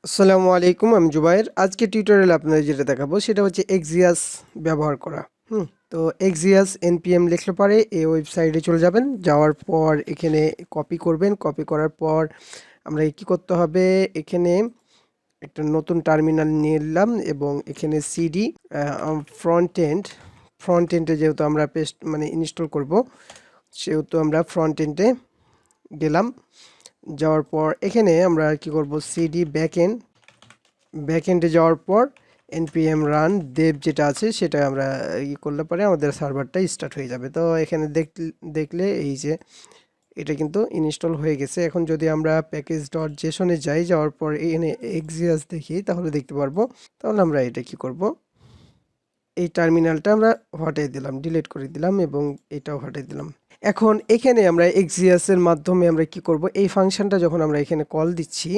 আসসালামু আলাইকুম, আমি জুবায়ের। আজকে টিউটোরিয়ালে আপনাদের যেটা দেখাবো সেটা হচ্ছে এক্সিয়াস ব্যবহার করা। তো এক্সিয়াস npm লিখলে পরে এই ওয়েবসাইটে চলে যাবেন। যাওয়ার পর এখানে কপি করবেন। কপি করার পর আমরা কি করতে হবে, এখানে একটা নতুন টার্মিনাল নিয়ে নিলাম এবং এখানে সিডি ফ্রন্ট এন্ডে যেহেতু আমরা পেস্ট ইনস্টল করব, সেহেতু আমরা ফ্রন্ট এন্ডে গেলাম। যাওয়ার পর এখানে আমরা কি করব, সিডি ব্যাকএন্ডে যাওয়ার পর npm রান দেব যেটা আছে সেটা আমরা করলে পরে আমাদের সার্ভারটা স্টার্ট হয়ে যাবে। তো এখানে দেখলে এই যে এটা কিন্তু ইনস্টল হয়ে গেছে। এখন যদি আমরা প্যাকেজ.json-এ যাওয়ার পর এখানে এক্সিয়াস দেখি তাহলে দেখতে পারবো। তাহলে আমরা এটা কি করব, এই টার্মিনালটা আমরা হটাই দিলাম, ডিলিট করে দিলাম এবং এটাও হটাই দিলাম। এখন এখানে আমরা এক্সিয়াসের মাধ্যমে আমরা কি করব, এই ফাংশনটা যখন আমরা এখানে কল দিচ্ছি,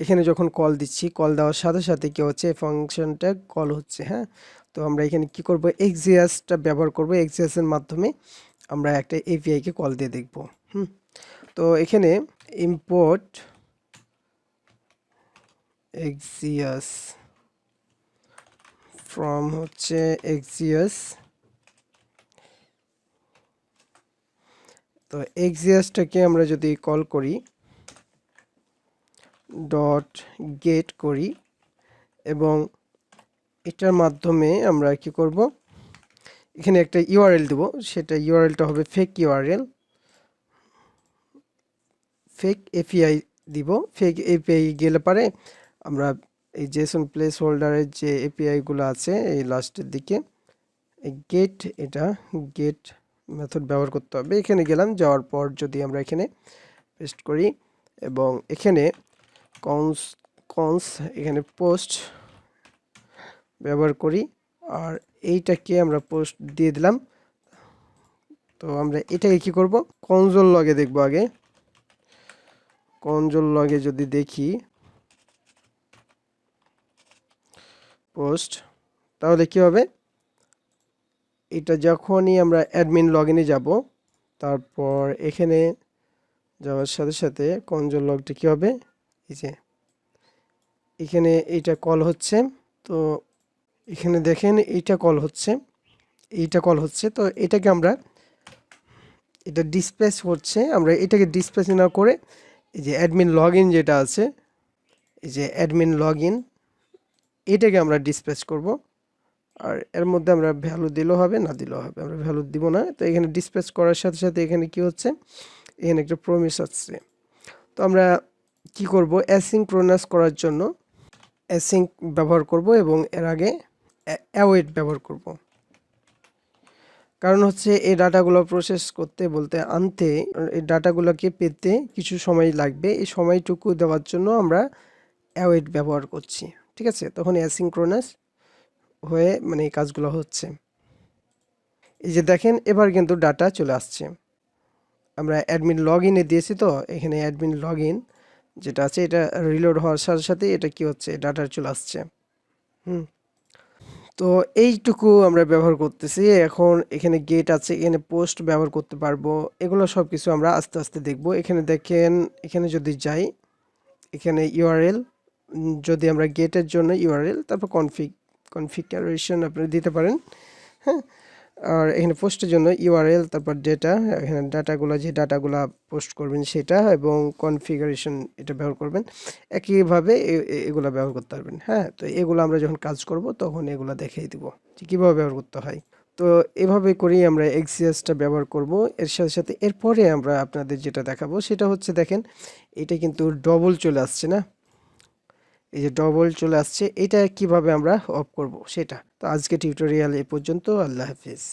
এখানে যখন কল দিচ্ছি, কল দেওয়ার সাথে সাথে কি হচ্ছে, ফাংশনটা কল হচ্ছে। তো আমরা এখানে কি করব, এক্সিয়াসটা ব্যবহার করব। এক্সিয়াসের মাধ্যমে আমরা একটা এপিআইকে কল দিয়ে দেখব। তো এখানে ইম্পোর্ট এক্সিয়াস ফ্রম হচ্ছে এক্সিয়াস। তো এক্সিয়াসটাকে আমরা যদি কল করি, ডট গেট করি এবং এটার মাধ্যমে আমরা কি করব, এখানে একটা ইউআরএল দেব। সেটা ইউআরএলটা হবে ফেক ইউআরএল, ফেক এপিআই দিব। ফেক এপিআই গেলে পারে আমরা এই জেসন প্লেস হোল্ডারের যে এপিআইগুলো আছে এই লাস্টের দিকে এটা গেট মেথড ব্যবহার করতে হবে। এখানে গেলাম, যাওয়ার পর যদি আমরা এখানে পেস্ট করি এবং এখানে কনস এখানে পোস্ট ব্যবহার করি আর এইটাকে আমরা পোস্ট দিয়ে দিলাম। তো আমরা এটাকে কি করব, কনসোল লগে দেখব। আগে কনসোল লগে যদি দেখি পোস্ট, তাহলে কি হবে, এটা যখনই আমরা অ্যাডমিন লগইনে যাব, তারপর এখানে যাওয়ার সাথে সাথে কনসোল লগটা কি হবে, এই যে এখানে এইটা কল হচ্ছে। তো এখানে দেখেন এইটা কল হচ্ছে। তো এটাকে আমরা, এটা ডিসপ্লেস হচ্ছে, আমরা এটাকে ডিসপ্লেস না করে এই যে অ্যাডমিন লগইন যেটা আছে, এই যে অ্যাডমিন লগইন, এটাকে আমরা ডিসপ্লেস করব। আর এর মধ্যে আমরা ভ্যালু দিলেও হবে, না দিলেও হবে, আমরা ভ্যালু দিব না। তো এখানে ডিসপ্লেস করার সাথে সাথে এখানে কি হচ্ছে, এখানে একটা প্রমিস আসছে। তো আমরা কি করব, অ্যাসিঙ্ক্রোনাস করার জন্য অ্যাসিঙ্ক ব্যবহার করব এবং এর আগে অ্যাওয়েট ব্যবহার করব। কারণ হচ্ছে এই ডাটাগুলো প্রসেস করতে আনতে, এই ডাটাগুলোকে পেতে কিছু সময় লাগবে। এই সময়টুকু দেওয়ার জন্য আমরা অ্যাওয়েট ব্যবহার করছি। ঠিক আছে, তখন অ্যাসিঙ্ক্রোনাস হয়ে এই কাজগুলো হচ্ছে। এই যে দেখেন এবার কিন্তু ডাটা চলে আসছে। আমরা অ্যাডমিন লগইনে দিয়েছি, তো এখানে অ্যাডমিন লগইন যেটা আছে এটা রিলোড হওয়ার সাথে সাথে এটা কি হচ্ছে, ডাটা চলে আসছে। তো এইটুকু আমরা ব্যবহার করতেছি। এখন এখানে গেট আছে, এখানে পোস্ট ব্যবহার করতে পারবো। এগুলো সব কিছু আমরা আস্তে আস্তে দেখব। এখানে দেখেন, এখানে যদি যাই, এখানে ইউআরএল, যদি আমরা গেটের জন্য ইউআরএল, তারপর কনফিগারেশন আপনি দিতে পারেন। আর এখানে পোস্টের জন্য ইউআরএল, তারপর ডেটা, এখানে ডাটাগুলো যে ডাটাগুলো পোস্ট করবেন সেটা, এবং কনফিগারেশন এটা ব্যবহার করবেন। একইভাবে এগুলো ব্যবহার করতে পারবেন। তো এগুলো আমরা যখন কাজ করব তখন এগুলো দেখিয়ে দিব যে কীভাবে ব্যবহার করতে হয়। তো এভাবে করেই আমরা এক্সিয়াসটা ব্যবহার করব। এর সাথে সাথে এরপরে আমরা আপনাদের যেটা দেখাবো সেটা হচ্ছে, দেখেন এটা কিন্তু ডবল চলে আসছে না, এই যে ডবল চলে আসছে, এটা কিভাবে আমরা অফ করব সেটা। তো আজকে টিউটোরিয়াল এ পর্যন্ত। আল্লাহ হাফিজ।